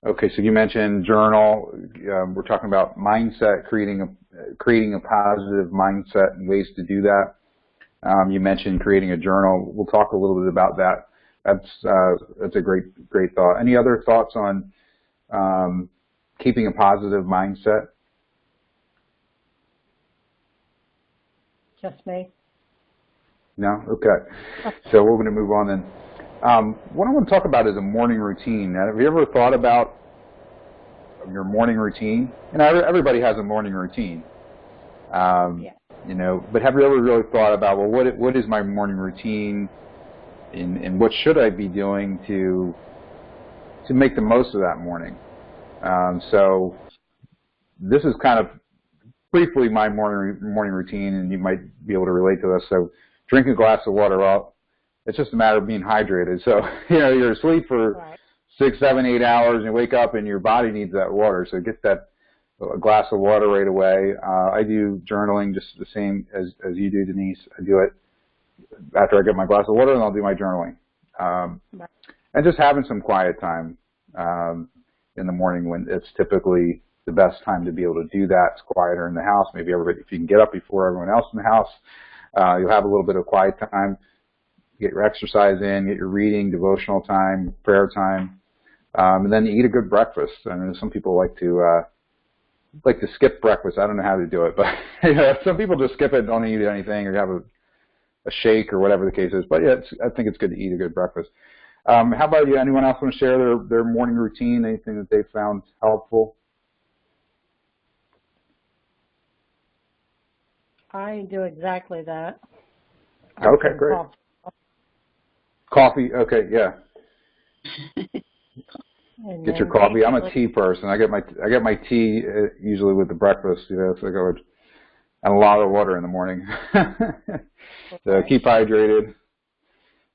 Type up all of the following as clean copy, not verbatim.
Okay, so you mentioned journal. We're talking about mindset, creating a positive mindset and ways to do that. You mentioned creating a journal. We'll talk a little bit about that. That's a great thought. Any other thoughts on keeping a positive mindset? Just me. No? Okay. So we're going to move on then. What I want to talk about is a morning routine. Now, have you ever thought about your morning routine? You know, everybody has a morning routine. Yeah. You know, but have you ever really thought about, well, what is my morning routine, and what should I be doing to make the most of that morning? So this is kind of briefly my morning routine, and you might be able to relate to this. So drink a glass of water. Well, it's just a matter of being hydrated. So, you know, you're asleep for 6, 7, 8 hours, and you wake up and your body needs that water. So get that glass of water right away. I do journaling just the same as you do, Denise. I do it after I get my glass of water, and I'll do my journaling. And just having some quiet time in the morning, when it's typically the best time to be able to do that. It's quieter in the house. Maybe everybody, if you can get up before everyone else in the house, you'll have a little bit of quiet time. Get your exercise in, get your reading, devotional time, prayer time, and then eat a good breakfast. I mean, some people like to skip breakfast. I don't know how to do it, but you know, some people just skip it, don't eat anything, or have a shake or whatever the case is. But yeah, I think it's good to eat a good breakfast. How about you? Anyone else want to share their morning routine? Anything that they found helpful? I do exactly that. Okay, great. Coffee, okay, yeah. Get your coffee. I'm a tea person. I get my tea usually with the breakfast. You know, so I go and a lot of water in the morning. So keep hydrated.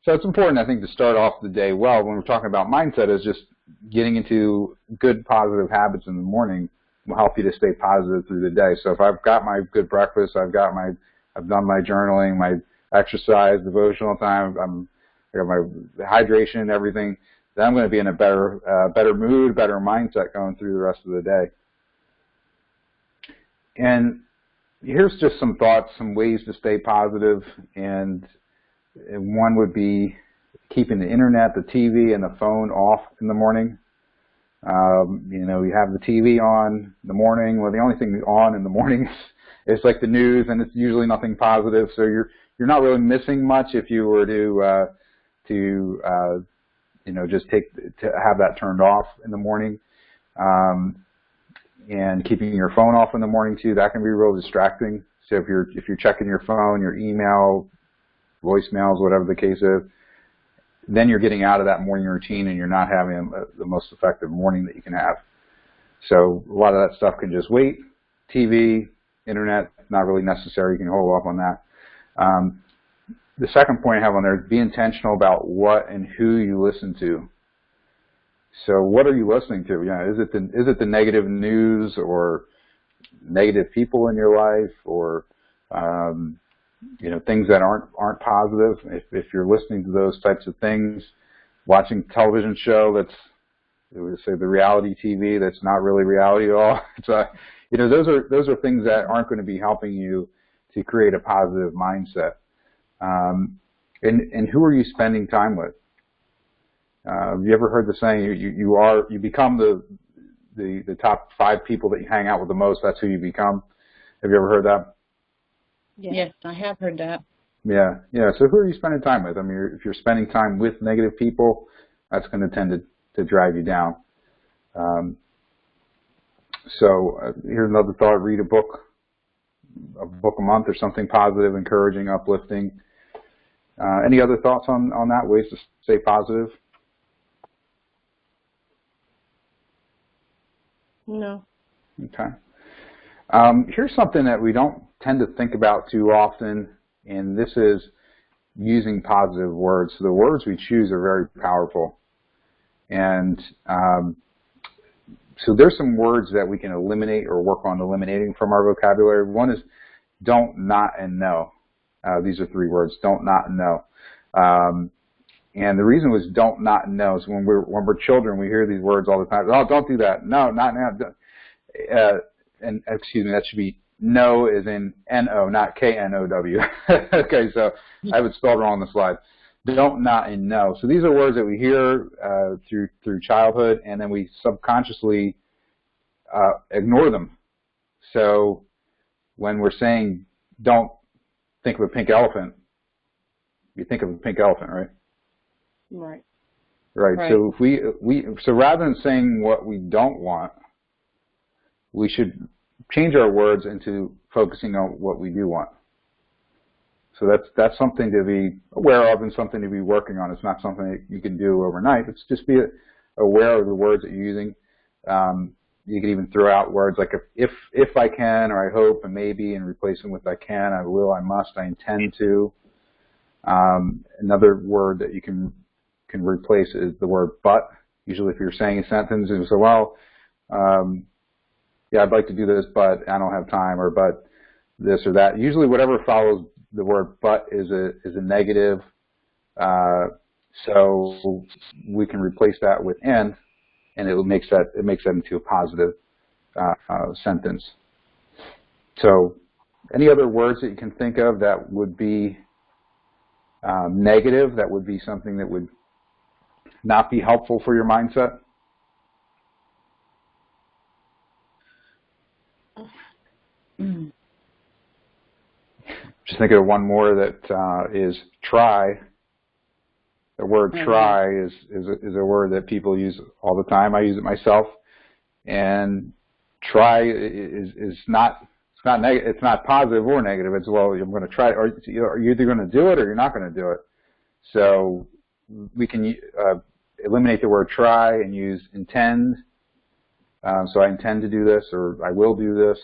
So it's important, I think, to start off the day well. When we're talking about mindset, is just getting into good positive habits in the morning will help you to stay positive through the day. So if I've got my good breakfast, I've done my journaling, my exercise, devotional time, I got my hydration and everything, then I'm going to be in a better mood, better mindset going through the rest of the day. And here's just some thoughts, some ways to stay positive, and one would be keeping the internet, the TV, and the phone off in the morning. You know, you have the TV on in the morning. Well, the only thing on in the morning is like the news, and it's usually nothing positive. So you're not really missing much if you were to you know, just to have that turned off in the morning. And keeping your phone off in the morning too, that can be real distracting. So if you're checking your phone, your email, voicemails, whatever the case is, then you're getting out of that morning routine and you're not having the most effective morning that you can have. So a lot of that stuff can just wait. TV, internet, not really necessary. You can hold off on that. The second point I have on there is be intentional about what and who you listen to. So what are you listening to? Yeah, is it the negative news or negative people in your life, or you know, things that aren't positive? If you're listening to those types of things, watching a television show that's, we would say, the reality TV that's not really reality at all. It's you know, those are things that aren't going to be helping you to create a positive mindset. And who are you spending time with? Have you ever heard the saying, you become the top 5 people that you hang out with the most? That's who you become. Have you ever heard that? Yes, I have heard that. Yeah. So who are you spending time with? I mean, if you're spending time with negative people, that's going to tend to drag you down. So here's another thought: read a book a month, or something positive, encouraging, uplifting. Any other thoughts on that, ways to stay positive? No. Okay. Here's something that we don't tend to think about too often, and this is using positive words. So the words we choose are very powerful. And so there's some words that we can eliminate or work on eliminating from our vocabulary. One is don't, not, and no. These are 3 words: don't, not, and no. And the reason was don't, not, and no. So when we're children, we hear these words all the time. Oh, don't do that. No, not now. And excuse me, that should be no as in N-O, not K-N-O-W. Okay, so I have it spelled wrong on the slide. Don't, not, and no. So these are words that we hear through childhood, and then we subconsciously ignore them. So when we're saying don't think of a pink elephant, you think of a pink elephant, right? Right. Right. So so rather than saying what we don't want, we should change our words into focusing on what we do want. So that's something to be aware of and something to be working on. It's not something that you can do overnight. It's just be aware of the words that you're using. You can even throw out words like if I can, or I hope, and maybe, and replace them with I can, I will, I must, I intend to. Another word that you can replace is the word but. Usually if you're saying a sentence and you say, well, yeah, I'd like to do this, but I don't have time, or but this or that. Usually whatever follows the word but is a negative, so we can replace that with and it makes that into a positive sentence. So any other words that you can think of that would be negative, that would be something that would not be helpful for your mindset? Just think of one more that is try. The word try is a word that people use all the time. I use it myself. And try is not it's not positive or negative. It's, well, I'm going to try, or you're either going to do it or you're not going to do it. So we can eliminate the word try and use intend. So I intend to do this, or I will do this.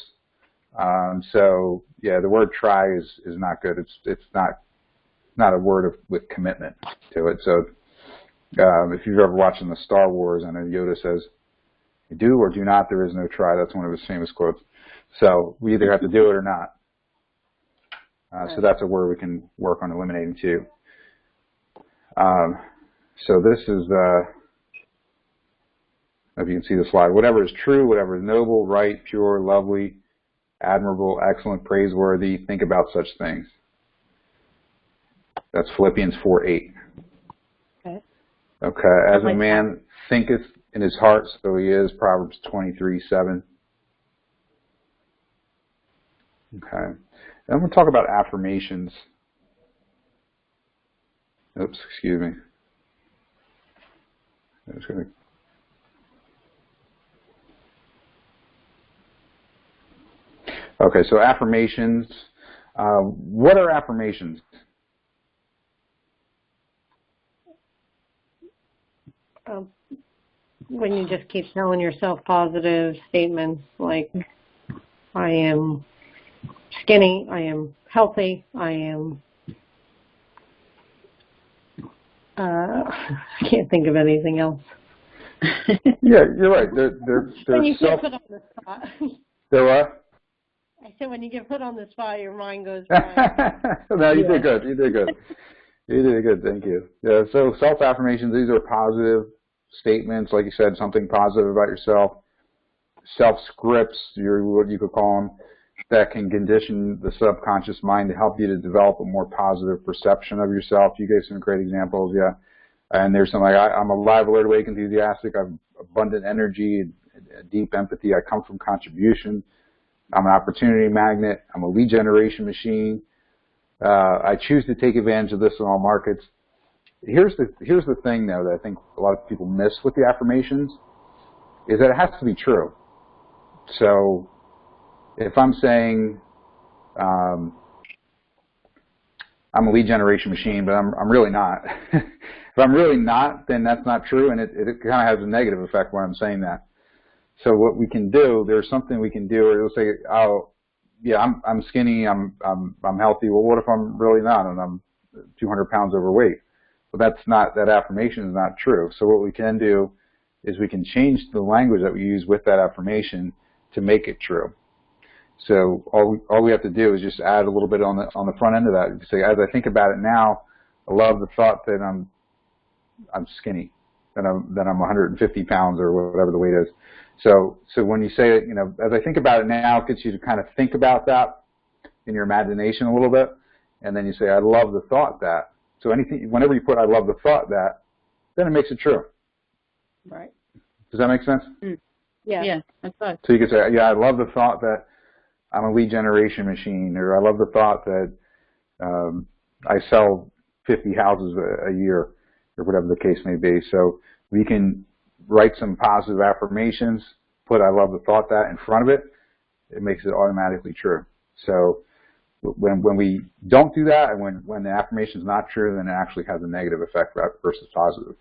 So yeah, the word try is not good. It's not a word with commitment to it. So if you've ever watched the Star Wars, I know Yoda says, "Do or do not, there is no try." That's one of his famous quotes. So we either have to do it or not. So that's a word we can work on eliminating too. So this is, if you can see the slide, whatever is true, whatever is noble, right, pure, lovely, admirable, excellent, praiseworthy, think about such things. That's Philippians 4:8. Okay. Okay. As a man thinketh in his heart, so he is. Proverbs 23:7. Okay. Then I'm going to talk about affirmations. Oops, excuse me. I'm just going to. Okay, so affirmations. What are affirmations? When you just keep telling yourself positive statements like, I am skinny, I am healthy, I am, I can't think of anything else. Yeah, you're right. They're when you get put on the spot. They're what? I said when you get put on the spot, your mind goes blank. No, you did good. You did good. You did good. Thank you. Yeah. So self-affirmations, these are positive statements, like you said, something positive about yourself. Self-scripts, what you could call them, that can condition the subconscious mind to help you to develop a more positive perception of yourself. You gave some great examples, yeah. And there's something like, I'm alive, alert, awake, enthusiastic, I have abundant energy, deep empathy, I come from contribution, I'm an opportunity magnet, I'm a lead generation machine, I choose to take advantage of this in all markets. Here's the thing, though, that I think a lot of people miss with the affirmations, is that it has to be true. So if I'm saying I'm a lead generation machine, but I'm really not. If I'm really not, then that's not true, and it kind of has a negative effect when I'm saying that. So what we can do, there's something we can do, or you'll say, oh, yeah, I'm skinny, I'm healthy. Well, what if I'm really not, and I'm 200 pounds overweight? Well, that affirmation is not true. So what we can do is we can change the language that we use with that affirmation to make it true. So all we have to do is just add a little bit on the front end of that. You say, as I think about it now, I love the thought that I'm I'm skinny, that I'm 150 pounds or whatever the weight is. So when you say it, you know, as I think about it now, it gets you to kind of think about that in your imagination a little bit, and then you say, I love the thought that. So whenever you put I love the thought that, then it makes it true. Right. Does that make sense? Yeah. Yeah, that's right. So you could say, yeah, I love the thought that I'm a lead generation machine, or I love the thought that I sell 50 houses a year, or whatever the case may be. So we can write some positive affirmations, put I love the thought that in front of it, it makes it automatically true. So when we don't do that, and when the affirmation is not true, then it actually has a negative effect versus positive.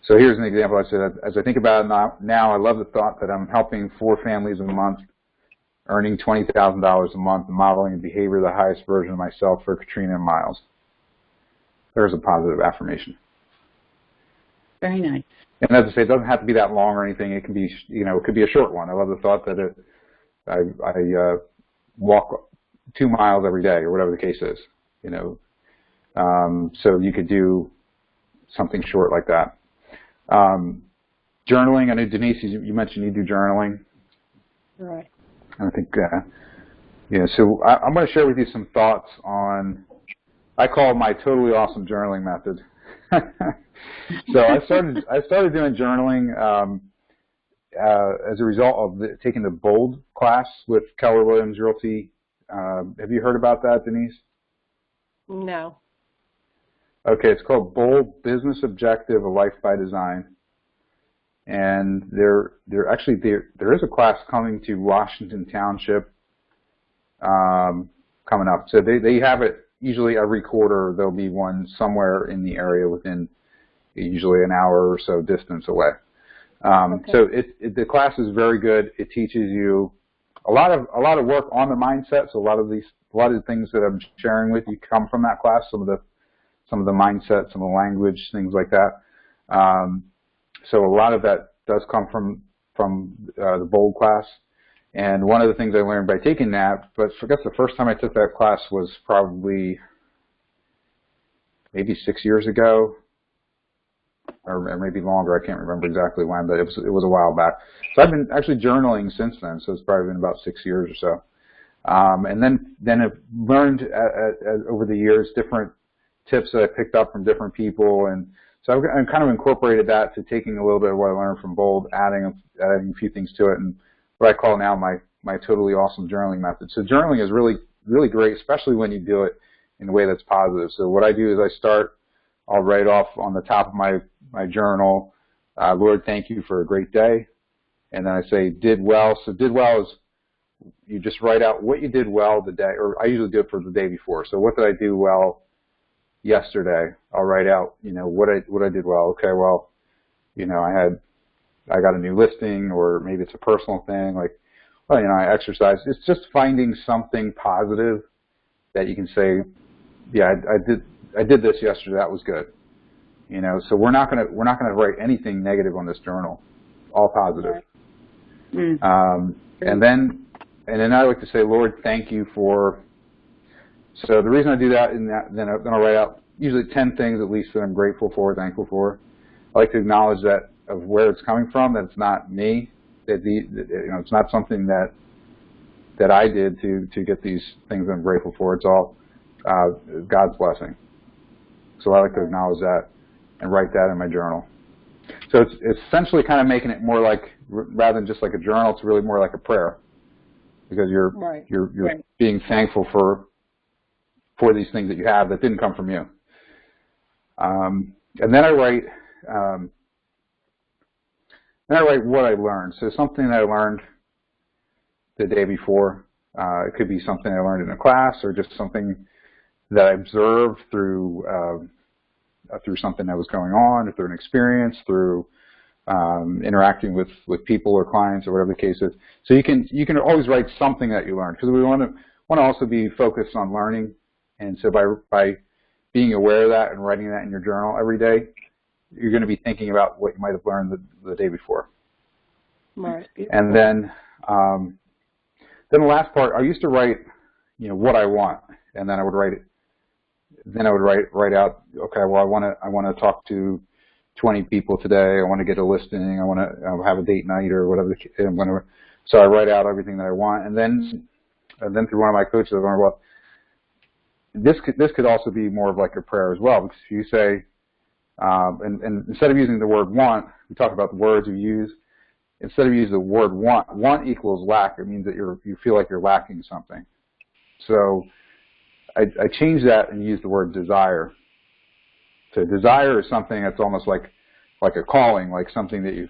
So here's an example. I said, as I think about it now, I love the thought that I'm helping 4 families a month, earning $20,000 a month, and modeling the behavior of the highest version of myself for Katrina and Miles. There's a positive affirmation. Very nice. And as I say, it doesn't have to be that long or anything. It can be, you know, it could be a short one. I love the thought that I walk 2 miles every day, or whatever the case is. You know, so you could do something short like that. Journaling. I know Denise, you mentioned you do journaling. Right. I think, yeah. So I'm going to share with you some thoughts on. I call it my totally awesome journaling method. So I started doing journaling as a result of taking the Bold class with Keller Williams Realty. Have you heard about that, Denise? No. Okay, it's called Bold Business Objective: A Life by Design. And there is a class coming to Washington Township coming up. So they have it usually every quarter. There'll be one somewhere in the area within usually an hour or so distance away. Okay. So the class is very good. It teaches you a lot of work on the mindset. So a lot of the things that I'm sharing with you come from that class. Some of the mindset, some of the language, things like that. So a lot of that does come from the Bold class. And one of the things I learned by taking that, but I guess the first time I took that class was probably maybe 6 years ago, or maybe longer. I can't remember exactly when, but it was a while back. So I've been actually journaling since then. So it's probably been about 6 years or so. And then I've learned over the years different tips that I picked up from different people, and so I've kind of incorporated that to taking a little bit of what I learned from Bold, adding a few things to it, and what I call now my totally awesome journaling method. So journaling is really, really great, especially when you do it in a way that's positive. So what I do is I'll write off on the top of my journal, Lord, thank you for a great day, and then I say did well. So did well is you just write out what you did well the day, or I usually do it for the day before. So what did I do well yesterday? I'll write out, you know, what I did well. Okay, well, you know, I got a new listing, or maybe it's a personal thing, like, well, you know, I exercised. It's just finding something positive that you can say, yeah, I did this yesterday. That was good. You know, so we're not gonna write anything negative on this journal. All positive. Right. And then I like to say, Lord, thank you for. So the reason I do that, then I'll write out usually 10 things at least that I'm grateful for, thankful for. I like to acknowledge that of where it's coming from, that it's not me, that you know, it's not something that I did to get these things that I'm grateful for. It's all God's blessing. So I like to acknowledge that and write that in my journal. So it's essentially kind of making it more like, rather than just like a journal, it's really more like a prayer, because you're being thankful for these things that you have that didn't come from you. And then I write what I learned. So something that I learned the day before. It could be something I learned in a class, or just something that I observed through something that was going on, or through an experience, through interacting with people or clients, or whatever the case is. So you can always write something that you learned, because we want to also be focused on learning. And so by being aware of that and writing that in your journal every day, you're going to be thinking about what you might have learned the day before. Right. And then the last part, I used to write, you know, what I want, and then I would write it then I would write out, okay, well, I want to talk to 20 people today. I want to get a listing. I want to have a date night or whatever. So I write out everything that I want, and then through one of my coaches, I learned, well, this could also be more of like a prayer as well, because if you say, and instead of using the word want, we talk about the words you use. Instead of using the word want equals lack. It means that you feel like you're lacking something. So I changed that and used the word desire. So desire is something that's almost like a calling, like something that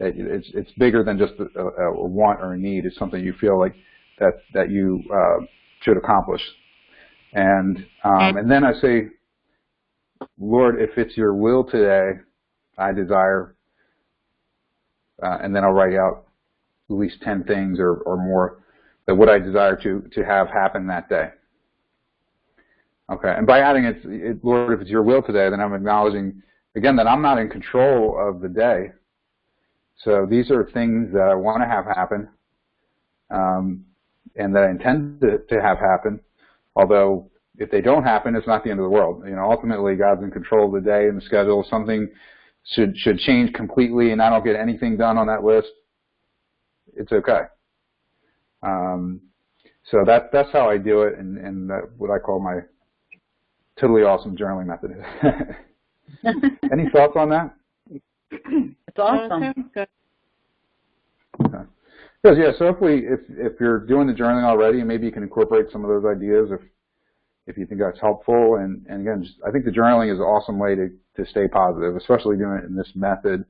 it's bigger than just a want or a need. It's something you feel like that you should accomplish. And then I say, Lord, if it's your will today, I desire, and then I'll write out at least 10 things or more that what I desire to have happen that day. Okay, and by adding Lord, if it's your will today, then I'm acknowledging, again, that I'm not in control of the day. So these are things that I want to have happen, and that I intend to have happen, although if they don't happen, it's not the end of the world. Ultimately, God's in control of the day and the schedule. If something should change completely and I don't get anything done on that list, it's okay. So that's how I do it, and what I call my totally awesome journaling method. Any thoughts on that? It's awesome. Good. Okay. Because yeah, so if you're doing the journaling already, maybe you can incorporate some of those ideas if you think that's helpful. And again, I think the journaling is an awesome way to stay positive, especially doing it in this method.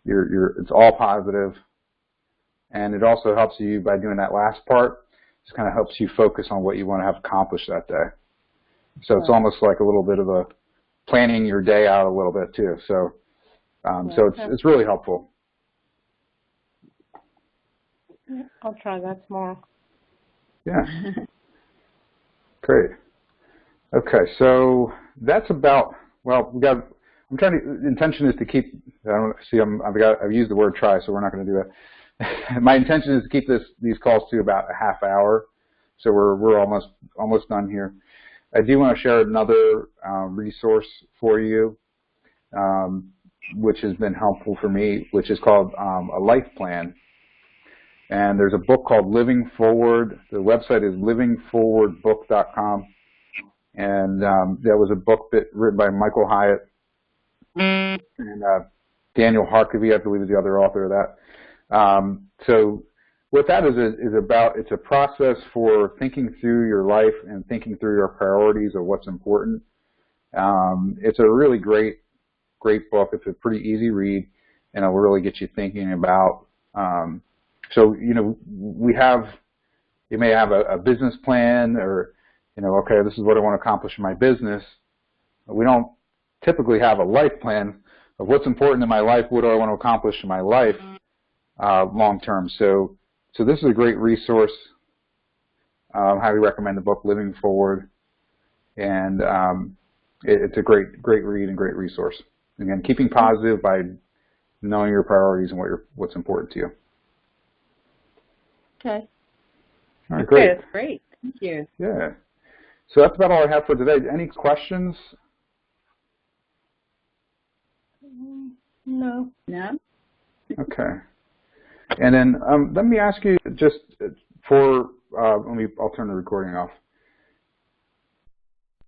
It's all positive, and it also helps you by doing that last part. Just kind of helps you focus on what you want to have accomplished that day. So it's almost like a little bit of a planning your day out a little bit too. So it's really helpful. I'll try that tomorrow. Yeah. Great. Okay, so that's about, well, the intention is to keep, I've used the word try, so we're not going to do that. My intention is to keep these calls to about a half hour, so we're almost done here. I do want to share another resource for you, which has been helpful for me, which is called a life plan. And there's a book called Living Forward. The website is livingforwardbook.com. And that was a book written by Michael Hyatt and Daniel Harkavy, I believe, is the other author of that. So what that is about, it's a process for thinking through your life and thinking through your priorities of what's important. It's a really great book. It's a pretty easy read, and it'll really get you thinking about. So you may have a business plan, or okay, this is what I want to accomplish in my business. But we don't typically have a life plan of what's important in my life. What do I want to accomplish in my life long term? So this is a great resource. I highly recommend the book Living Forward, and it's a great read and great resource. Again, keeping positive by knowing your priorities and what's important to you. Okay. All right, great. Okay, that's great. Thank you. Yeah. So that's about all I have for today. Any questions? No. No? Okay. And then let me ask you just for, I'll turn the recording off.